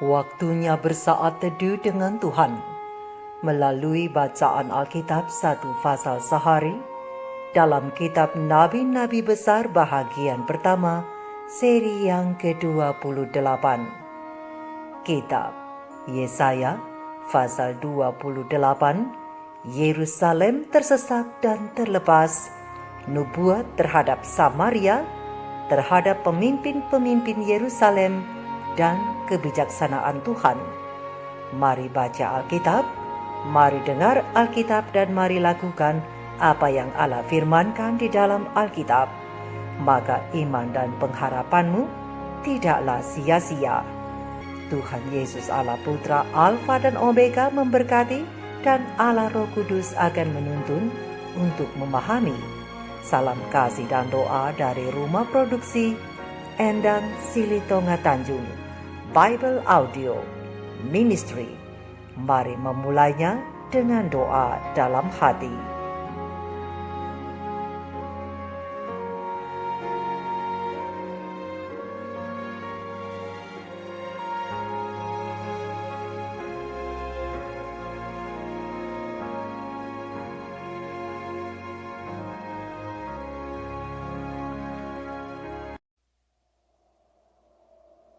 Waktunya bersaat teduh dengan Tuhan melalui bacaan Alkitab satu pasal sehari dalam kitab Nabi-Nabi Besar bahagian pertama, seri yang ke-28. Kitab Yesaya pasal 28, Yerusalem tersesat dan terlepas, nubuat terhadap Samaria, terhadap pemimpin-pemimpin Yerusalem, dan kebijaksanaan Tuhan. Mari baca Alkitab, mari dengar Alkitab, dan mari lakukan apa yang Allah firmankan di dalam Alkitab. Maka iman dan pengharapanmu tidaklah sia-sia. Tuhan Yesus Allah Putra Alfa dan Omega memberkati, dan Allah Roh Kudus akan menuntun untuk memahami. Salam kasih dan doa dari Rumah Produksi Endang Silitonga Tanjung Bible Audio Ministry. Mari memulainya dengan doa dalam hati.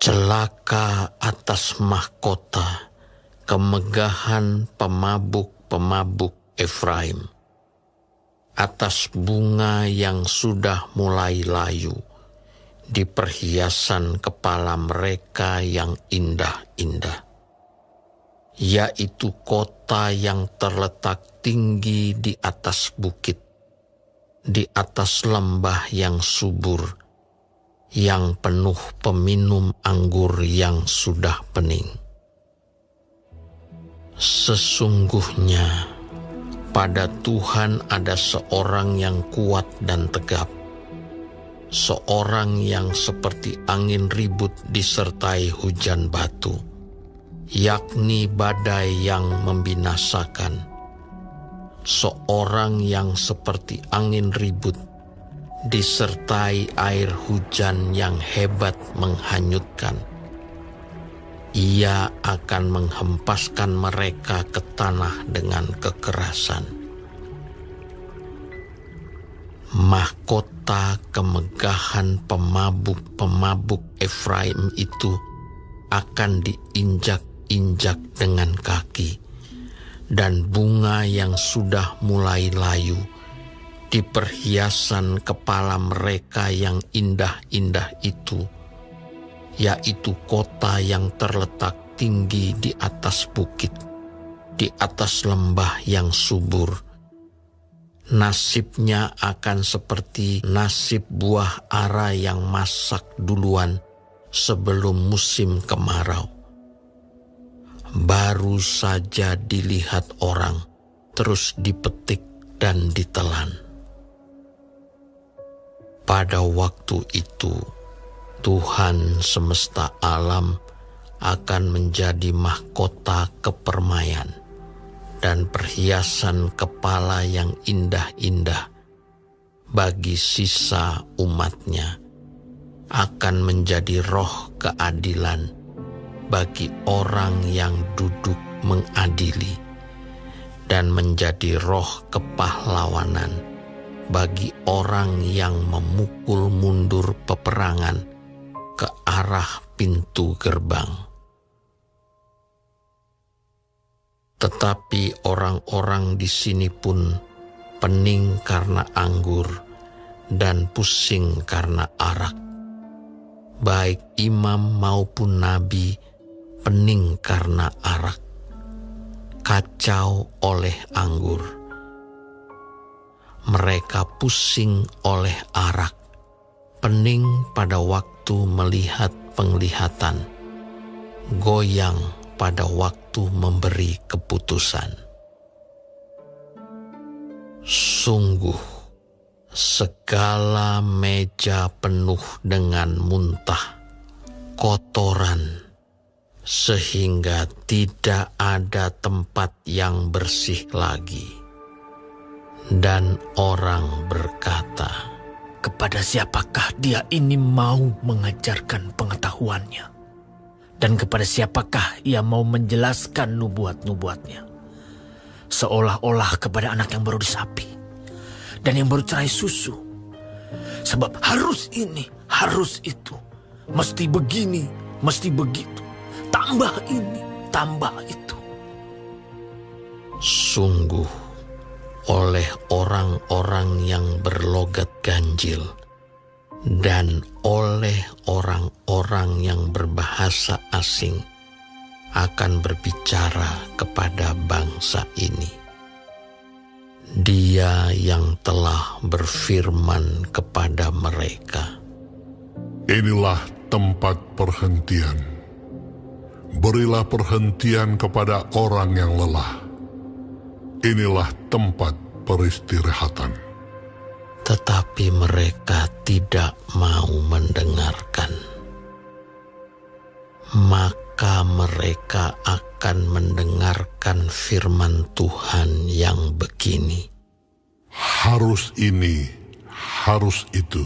Celaka atas mahkota kemegahan pemabuk-pemabuk Efraim, atas bunga yang sudah mulai layu di perhiasan kepala mereka yang indah-indah, yaitu kota yang terletak tinggi di atas bukit, di atas lembah yang subur, yang penuh peminum anggur yang sudah pening. Sesungguhnya pada Tuhan ada seorang yang kuat dan tegap, seorang yang seperti angin ribut disertai hujan batu, yakni badai yang membinasakan, seorang yang seperti angin ribut disertai air hujan yang hebat menghanyutkan. Ia akan menghempaskan mereka ke tanah dengan kekerasan. Mahkota kemegahan pemabuk-pemabuk Efraim itu akan diinjak-injak dengan kaki, dan bunga yang sudah mulai layu di perhiasan kepala mereka yang indah-indah itu, yaitu kota yang terletak tinggi di atas bukit, di atas lembah yang subur. Nasibnya akan seperti nasib buah ara yang masak duluan sebelum musim kemarau. Baru saja dilihat orang, terus dipetik dan ditelan. Pada waktu itu, Tuhan semesta alam akan menjadi mahkota kepermaian dan perhiasan kepala yang indah-indah bagi sisa umatnya, akan menjadi roh keadilan bagi orang yang duduk mengadili, dan menjadi roh kepahlawanan bagi orang yang memukul mundur peperangan ke arah pintu gerbang. Tetapi orang-orang di sini pun pening karena anggur dan pusing karena arak. Baik imam maupun nabi pening karena arak, kacau oleh anggur. Mereka pusing oleh arak, pening pada waktu melihat penglihatan, goyang pada waktu memberi keputusan. Sungguh, segala meja penuh dengan muntah, kotoran, sehingga tidak ada tempat yang bersih lagi. Dan orang berkata, kepada siapakah dia ini mau mengajarkan pengetahuannya? Dan kepada siapakah ia mau menjelaskan nubuat-nubuatnya? Seolah-olah kepada anak yang baru disapi dan yang baru cerai susu. Sebab harus ini, harus itu, mesti begini, mesti begitu, tambah ini, tambah itu. Sungguh, oleh orang-orang yang berlogat ganjil dan oleh orang-orang yang berbahasa asing akan berbicara kepada bangsa ini. Dia yang telah berfirman kepada mereka, Inilah tempat perhentian. Berilah perhentian kepada orang yang lelah. Inilah tempat peristirahatan. tetapi mereka tidak mau mendengarkan. Maka mereka akan mendengarkan firman Tuhan yang begini. Harus ini, harus itu.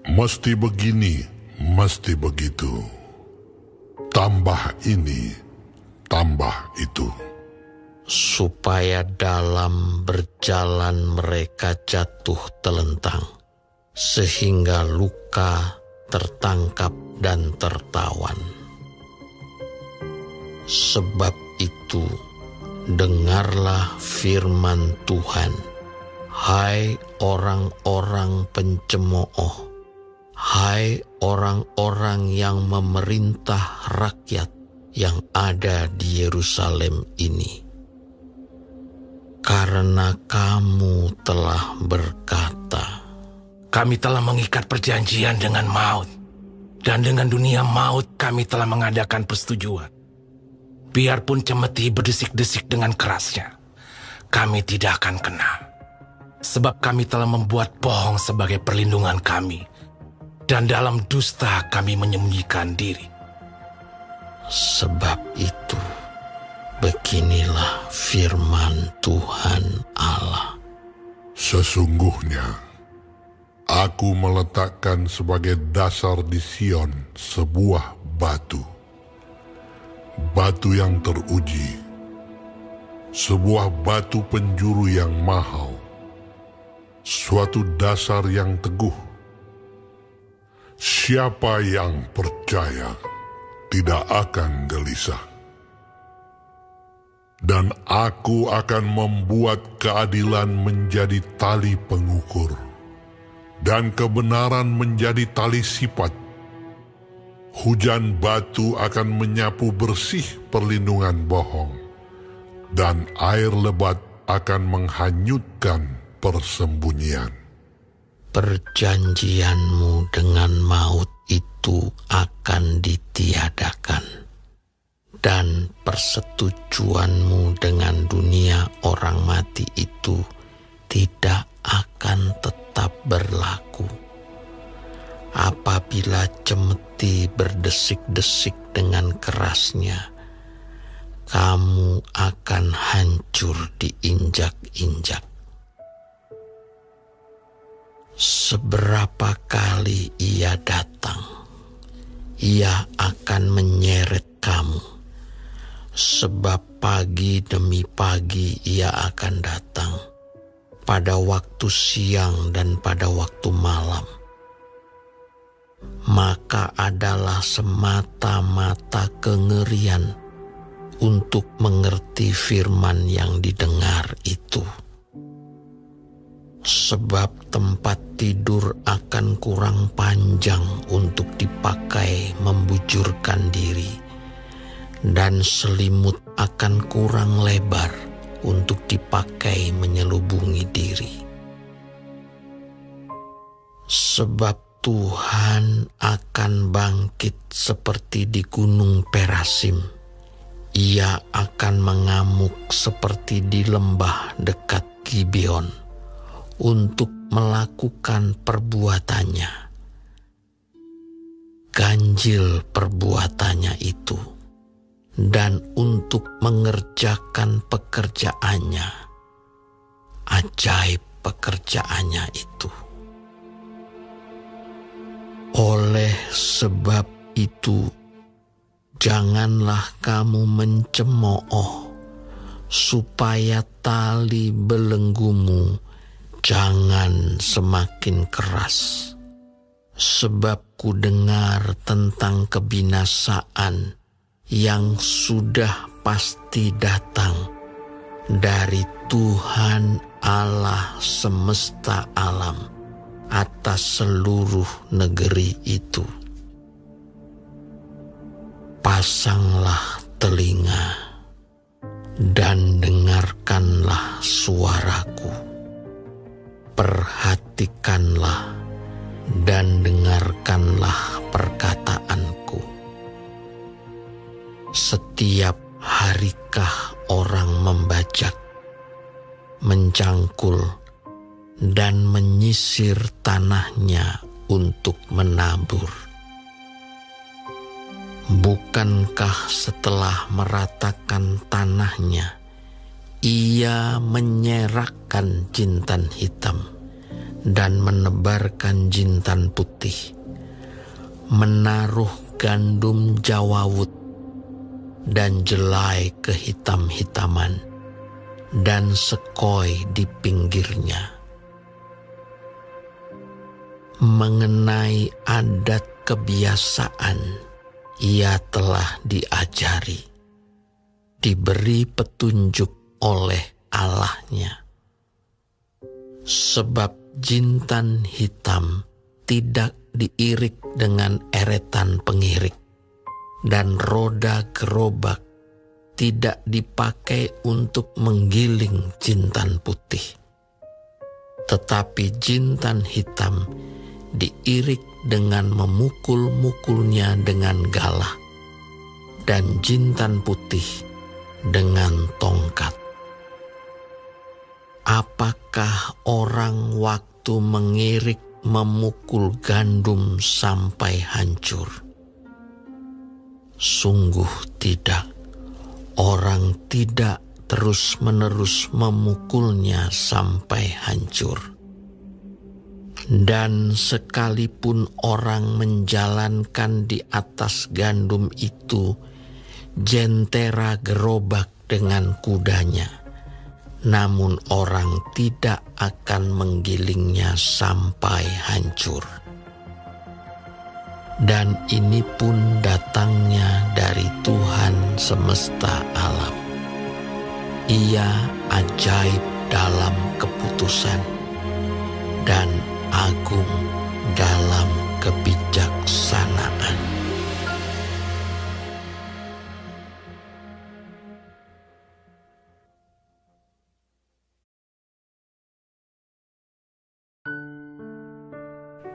Mesti begini, mesti begitu. Tambah ini, tambah itu. Supaya dalam berjalan mereka jatuh telentang, sehingga luka, tertangkap, dan tertawan. Sebab itu, dengarlah firman Tuhan, hai orang-orang pencemooh, hai orang-orang yang memerintah rakyat yang ada di Yerusalem ini. Karena kamu telah berkata, Kami telah mengikat perjanjian dengan maut, dan dengan dunia maut kami telah mengadakan persetujuan. Biarpun cemeti berdesik-desik dengan kerasnya, kami tidak akan kena. Sebab kami telah membuat bohong sebagai perlindungan kami, dan dalam dusta kami menyembunyikan diri. sebab itu, beginilah firman Tuhan Allah. Sesungguhnya, aku meletakkan sebagai dasar di Sion sebuah batu. Batu yang teruji. Sebuah batu penjuru yang mahal. Suatu dasar yang teguh. Siapa yang percaya tidak akan gelisah. Dan aku akan membuat keadilan menjadi tali pengukur, dan kebenaran menjadi tali sipat. Hujan batu akan menyapu bersih perlindungan bohong, dan air lebat akan menghanyutkan persembunyian. Perjanjianmu dengan maut itu akan ditiadakan, dan persetujuanmu dengan dunia orang mati itu tidak akan tetap berlaku. Apabila cemeti berdesik-desik dengan kerasnya, kamu akan hancur diinjak-injak. Seberapa kali ia datang, ia akan menyeret kamu. Sebab pagi demi pagi ia akan datang, pada waktu siang dan pada waktu malam. Maka adalah semata-mata kengerian untuk mengerti firman yang didengar itu. Sebab tempat tidur akan kurang panjang untuk dipakai membujurkan diri, dan selimut akan kurang lebar untuk dipakai menyelubungi diri. Sebab Tuhan akan bangkit seperti di gunung Perasim. Ia akan mengamuk seperti di lembah dekat Gibeon untuk melakukan perbuatannya. Ganjil perbuatannya itu, dan untuk mengerjakan pekerjaannya, ajaib pekerjaannya itu. Oleh sebab itu, Janganlah kamu mencemooh, supaya tali belenggumu jangan semakin keras. Sebab ku dengar tentang kebinasaan yang sudah pasti datang dari Tuhan Allah semesta alam atas seluruh negeri itu. Pasanglah telinga dan dengarkanlah suaraku. Perhatikanlah dan dengarkanlah perkataanku. Setiap harikah orang membajak, mencangkul, dan menyisir tanahnya untuk menabur? Bukankah setelah meratakan tanahnya, ia menyerakkan jintan hitam dan menebarkan jintan putih, menaruh gandum jawawut dan jelai kehitam-hitaman dan sekoi di pinggirnya? Mengenai adat kebiasaan, ia telah diajari, diberi petunjuk oleh Allahnya. Sebab jintan hitam tidak diirik dengan eretan pengirik, dan roda gerobak tidak dipakai untuk menggiling jintan putih. Tetapi jintan hitam diirik dengan memukul-mukulnya dengan galah, dan jintan putih dengan tongkat. Apakah orang waktu mengirik memukul gandum sampai hancur? Sungguh tidak, orang tidak terus-menerus memukulnya sampai hancur. Dan sekalipun orang menjalankan di atas gandum itu jentera gerobak dengan kudanya, namun orang tidak akan menggilingnya sampai hancur. Dan ini pun datangnya dari Tuhan semesta alam. Ia ajaib dalam keputusan dan agung dalam kebijaksanaan.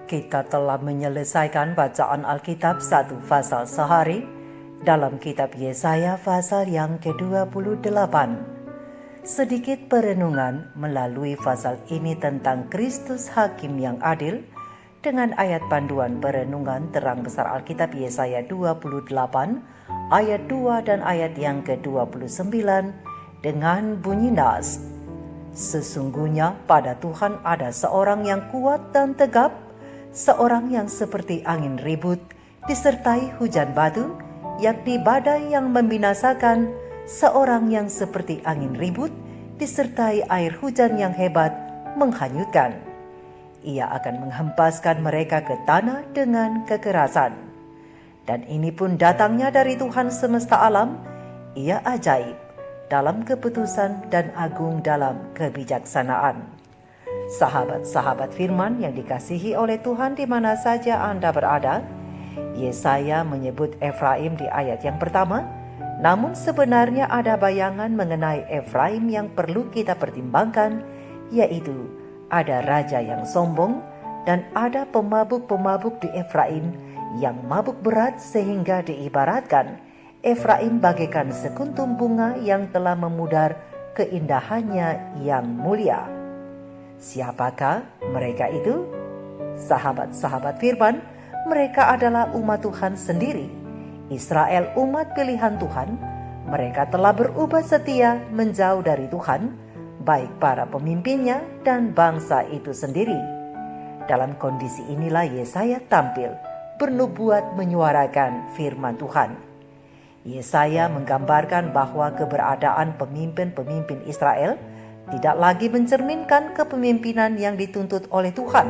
Kita telah menyelesaikan bacaan Alkitab 1 pasal sehari dalam kitab Yesaya pasal yang ke-28. Sedikit perenungan melalui pasal ini tentang Kristus Hakim yang adil dengan ayat panduan perenungan terang besar Alkitab Yesaya 28 ayat 2 dan ayat yang ke-29 dengan bunyi nas. Sesungguhnya pada Tuhan ada seorang yang kuat dan tegap, seorang yang seperti angin ribut disertai hujan batu, yakni badai yang membinasakan, seorang yang seperti angin ribut disertai air hujan yang hebat menghanyutkan. Ia akan menghempaskan mereka ke tanah dengan kekerasan. Dan ini pun datangnya dari Tuhan semesta alam. Ia ajaib dalam keputusan dan agung dalam kebijaksanaan. Sahabat-sahabat firman yang dikasihi oleh Tuhan di mana saja Anda berada, Yesaya menyebut Efraim di ayat yang pertama. Namun sebenarnya ada bayangan mengenai Efraim yang perlu kita pertimbangkan, yaitu ada raja yang sombong dan ada pemabuk-pemabuk di Efraim yang mabuk berat sehingga diibaratkan Efraim bagaikan sekuntum bunga yang telah memudar keindahannya yang mulia. Siapakah mereka itu? Sahabat-sahabat firman, mereka adalah umat Tuhan sendiri. Israel umat pilihan Tuhan. Mereka telah berubah setia menjauh dari Tuhan, baik para pemimpinnya dan bangsa itu sendiri. Dalam kondisi inilah Yesaya tampil bernubuat menyuarakan firman Tuhan. Yesaya menggambarkan bahwa keberadaan pemimpin-pemimpin Israel tidak lagi mencerminkan kepemimpinan yang dituntut oleh Tuhan.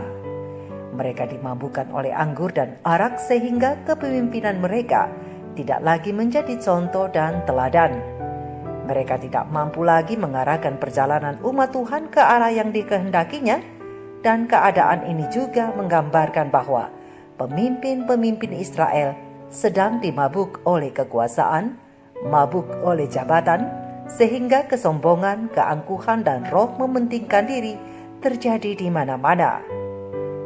Mereka dimabukkan oleh anggur dan arak sehingga kepemimpinan mereka tidak lagi menjadi contoh dan teladan. Mereka tidak mampu lagi mengarahkan perjalanan umat Tuhan ke arah yang dikehendakinya, dan keadaan ini juga menggambarkan bahwa pemimpin-pemimpin Israel sedang dimabuk oleh kekuasaan, mabuk oleh jabatan, sehingga kesombongan, keangkuhan, dan roh mementingkan diri terjadi di mana-mana.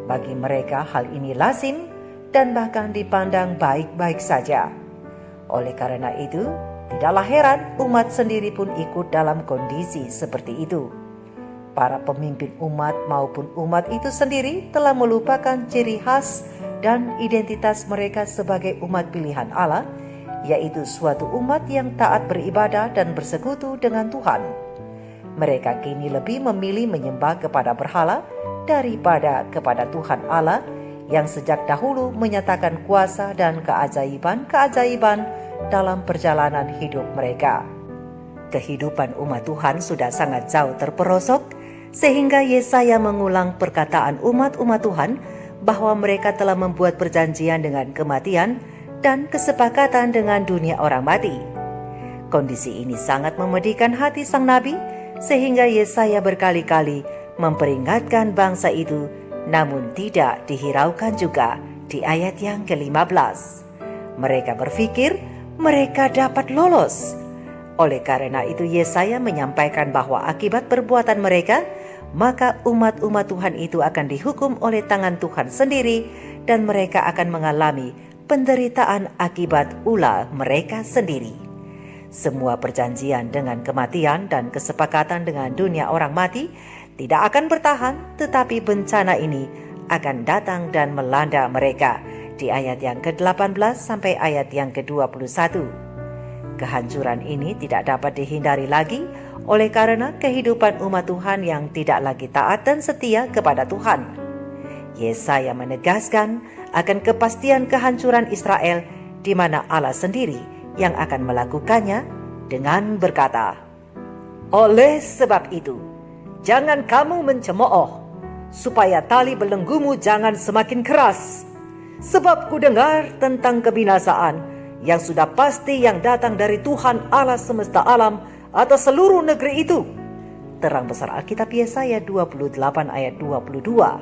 Bagi mereka hal ini lazim dan bahkan dipandang baik-baik saja. Oleh karena itu, tidaklah heran umat sendiri pun ikut dalam kondisi seperti itu. Para pemimpin umat maupun umat itu sendiri telah melupakan ciri khas dan identitas mereka sebagai umat pilihan Allah, yaitu suatu umat yang taat beribadah dan bersekutu dengan Tuhan. Mereka kini lebih memilih menyembah kepada berhala daripada kepada Tuhan Allah yang sejak dahulu menyatakan kuasa dan keajaiban-keajaiban dalam perjalanan hidup mereka. Kehidupan umat Tuhan sudah sangat jauh terperosok, sehingga Yesaya mengulang perkataan umat-umat Tuhan bahwa mereka telah membuat perjanjian dengan kematian dan kesepakatan dengan dunia orang mati. Kondisi ini sangat memedihkan hati sang nabi, sehingga Yesaya berkali-kali memperingatkan bangsa itu, namun tidak dihiraukan juga di ayat yang ke-15. Mereka berpikir mereka dapat lolos. Oleh karena itu Yesaya menyampaikan bahwa akibat perbuatan mereka, maka umat-umat Tuhan itu akan dihukum oleh tangan Tuhan sendiri, dan mereka akan mengalami penderitaan akibat ulah mereka sendiri. Semua perjanjian dengan kematian dan kesepakatan dengan dunia orang mati tidak akan bertahan, tetapi bencana ini akan datang dan melanda mereka di ayat yang ke-18 sampai ayat yang ke-21. Kehancuran ini tidak dapat dihindari lagi oleh karena kehidupan umat Tuhan yang tidak lagi taat dan setia kepada Tuhan. Yesaya menegaskan akan kepastian kehancuran Israel, di mana Allah sendiri yang akan melakukannya dengan berkata, "Oleh sebab itu, jangan kamu mencemooh, supaya tali belenggumu jangan semakin keras. Sebab ku dengar tentang kebinasaan yang sudah pasti yang datang dari Tuhan Allah semesta alam atas seluruh negeri itu." Terang besar Alkitab Yesaya 28 ayat 22.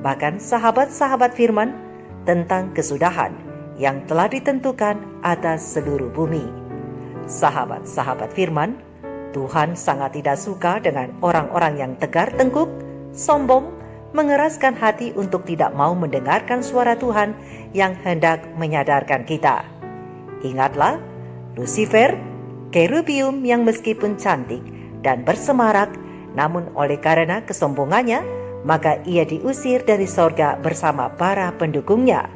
Bahkan sahabat-sahabat firman tentang kesudahan yang telah ditentukan atas seluruh bumi. Sahabat-sahabat firman, Tuhan sangat tidak suka dengan orang-orang yang tegar tengkuk, sombong, mengeraskan hati untuk tidak mau mendengarkan suara Tuhan yang hendak menyadarkan kita. Ingatlah, Lucifer, kerubium yang meskipun cantik dan bersemarak, namun oleh karena kesombongannya, maka ia diusir dari sorga bersama para pendukungnya.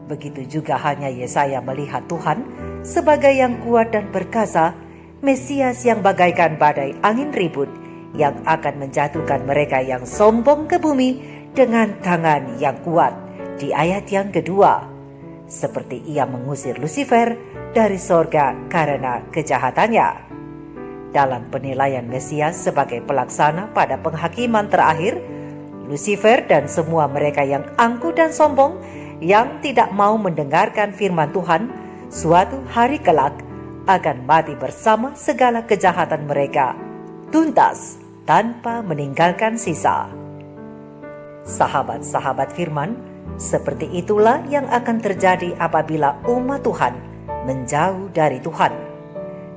Begitu juga hanya Yesaya melihat Tuhan sebagai yang kuat dan perkasa, Mesias yang bagaikan badai angin ribut, yang akan menjatuhkan mereka yang sombong ke bumi dengan tangan yang kuat di ayat yang kedua. Seperti ia mengusir Lucifer dari sorga karena kejahatannya. Dalam penilaian Mesias sebagai pelaksana pada penghakiman terakhir, Lucifer dan semua mereka yang angkuh dan sombong, yang tidak mau mendengarkan firman Tuhan, suatu hari kelak akan mati bersama segala kejahatan mereka, tuntas tanpa meninggalkan sisa. Sahabat-sahabat firman, seperti itulah yang akan terjadi apabila umat Tuhan menjauh dari Tuhan.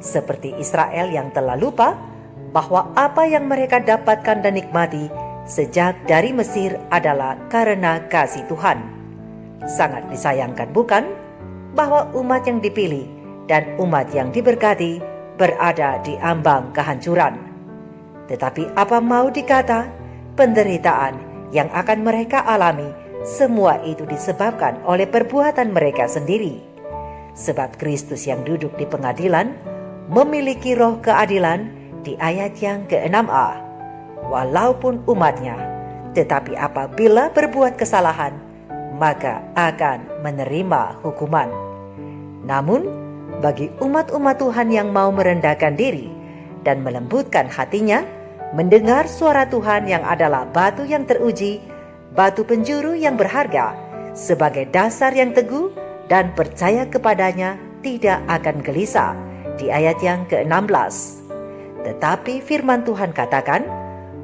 Seperti Israel yang telah lupa bahwa apa yang mereka dapatkan dan nikmati sejak dari Mesir adalah karena kasih Tuhan. Sangat disayangkan bukan, bahwa umat yang dipilih dan umat yang diberkati berada di ambang kehancuran. Tetapi apa mau dikata, penderitaan yang akan mereka alami, semua itu disebabkan oleh perbuatan mereka sendiri. Sebab Kristus yang duduk di pengadilan memiliki roh keadilan di ayat yang ke-6a. Walaupun umatnya, tetapi apabila berbuat kesalahan, maka akan menerima hukuman. Namun, bagi umat-umat Tuhan yang mau merendahkan diri dan melembutkan hatinya, mendengar suara Tuhan yang adalah batu yang teruji, batu penjuru yang berharga, sebagai dasar yang teguh dan percaya kepadanya tidak akan gelisah, di ayat yang ke-16. Tetapi firman Tuhan katakan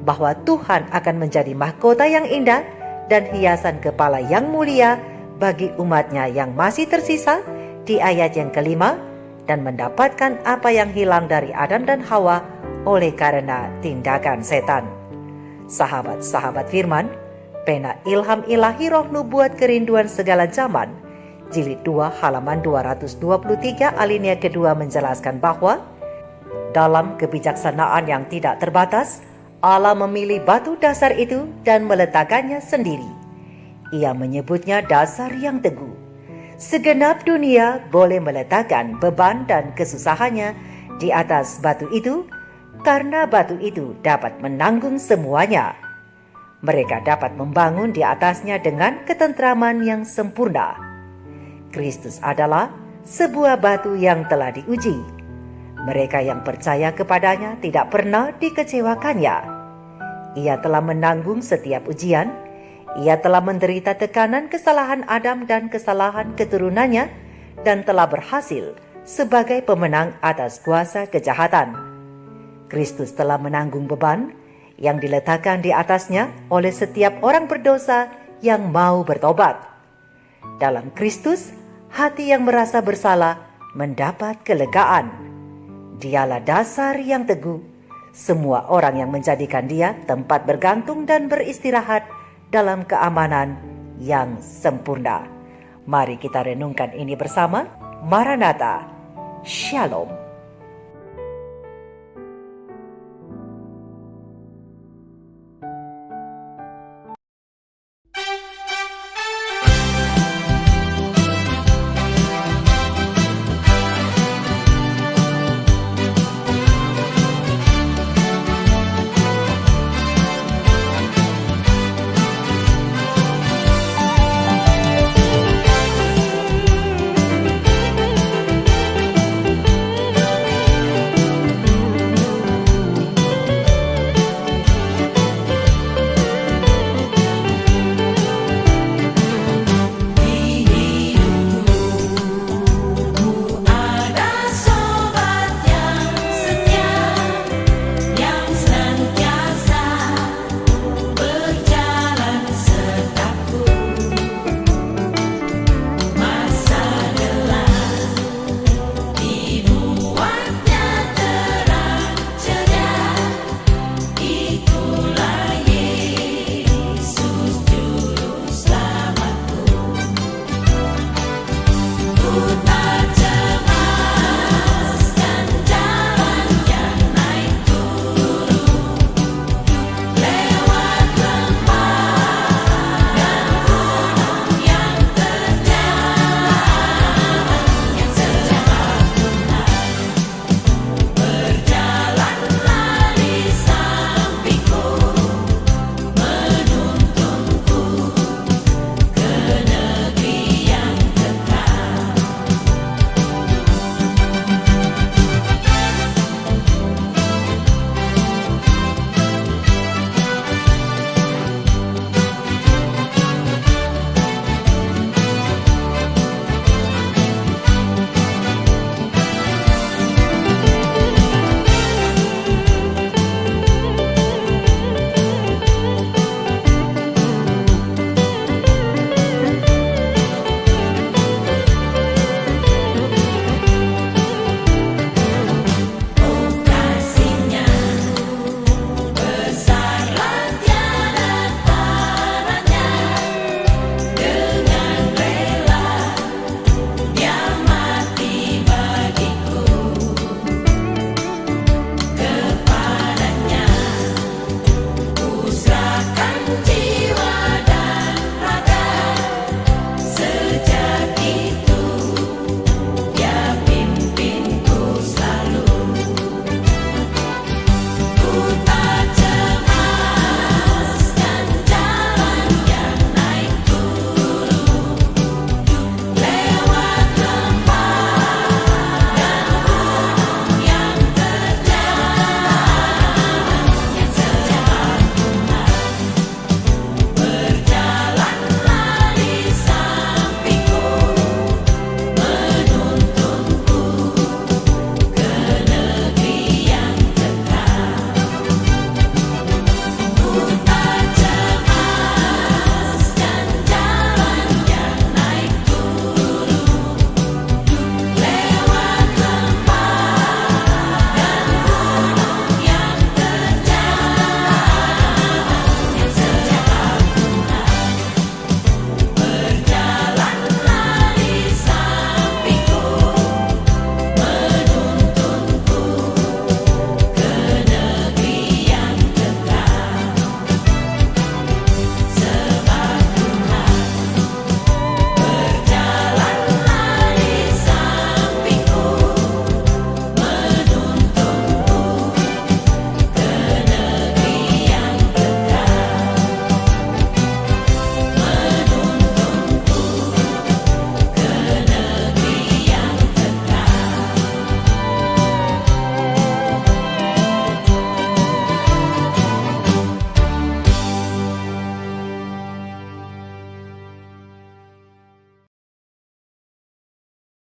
bahwa Tuhan akan menjadi mahkota yang indah dan hiasan kepala yang mulia bagi umatnya yang masih tersisa, di ayat yang ke-5, dan mendapatkan apa yang hilang dari Adam dan Hawa oleh karena tindakan setan. Sahabat-sahabat firman, pena Ilham Ilahi Roh Nubuat Kerinduan Segala Zaman, Jilid 2 halaman 223 alinea kedua menjelaskan bahwa dalam kebijaksanaan yang tidak terbatas, Allah memilih batu dasar itu dan meletakkannya sendiri. Ia menyebutnya dasar yang teguh. Segenap dunia boleh meletakkan beban dan kesusahannya di atas batu itu, karena batu itu dapat menanggung semuanya. Mereka dapat membangun di atasnya dengan ketentraman yang sempurna. Kristus adalah sebuah batu yang telah diuji. Mereka yang percaya kepadanya tidak pernah dikecewakannya. Ia telah menanggung setiap ujian. Ia telah menderita tekanan kesalahan Adam dan kesalahan keturunannya, dan telah berhasil sebagai pemenang atas kuasa kejahatan. Kristus telah menanggung beban yang diletakkan di atasnya oleh setiap orang berdosa yang mau bertobat. Dalam Kristus, hati yang merasa bersalah mendapat kelegaan. Dialah dasar yang teguh. Semua orang yang menjadikan dia tempat bergantung dan beristirahat dalam keamanan yang sempurna. Mari kita renungkan ini bersama. Maranatha. Shalom.